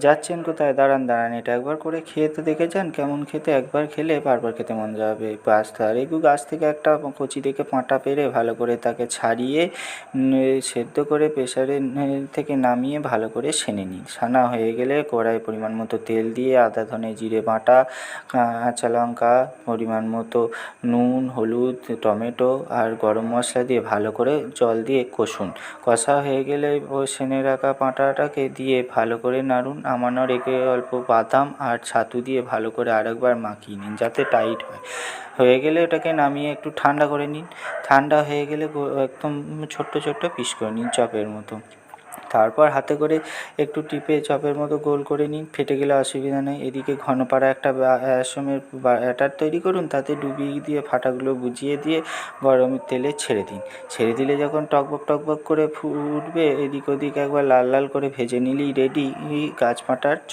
যাচ্ছেন কোথায়? দাঁড়ান দাঁড়ান, এটা একবার করে খেয়ে তো দেখে যান কেমন খেতে। একবার খেলে বারবার খেতে মন যাবে। পাস্তা আর একটু গাছ থেকে একটা কচি থেকে পাঁটা পেড়ে ভালো করে তাকে ছাড়িয়ে সেদ্ধ করে প্রেসারে থেকে নামিয়ে ভালো করে সেনে নিন। সানা হয়ে গেলে কড়াই পরিমাণ মতো তেল দিয়ে আদা ধনে জিরে বাটা, কাঁচা লঙ্কা, পরিমাণ মতো নুন, হলুদ, টমেটো আর গরম মশলা দিয়ে ভালো করে জল দিয়ে কষুন। কষা হয়ে গেলে সেনে রাখা পাঁটাটাকে দিয়ে ভালো করে নাড়ুন। সামান্য রেখে অল্প বাদাম আর ছাতু দিয়ে ভালো করে আরেকবার মাখিয়ে নিন যাতে টাইট হয়। হয়ে গেলে ওটাকে নামিয়ে একটু ঠান্ডা করে নিন। ঠান্ডা হয়ে গেলে একদম ছোট্ট ছোট্ট পিস করে নিন চপের মতো। তারপর হাতে করে একটু টিপে চপের মতো গোল করে নিন। ফেটে গেলে অসুবিধা নেই। এদিকে ঘন পাড়া একটা বেসনের ব্যাটার তৈরি করুন, তাতে ডুবিয়ে দিয়ে ফাটাগুলো বুঝিয়ে দিয়ে গরম তেলে ছেড়ে দিন। ছেড়ে দিলে যখন টকবক টকবক করে ফুটবে, এদিক ওদিক একবার লাল লাল করে ভেজে নিলেই রেডি গাছ পাঁঠার চপ।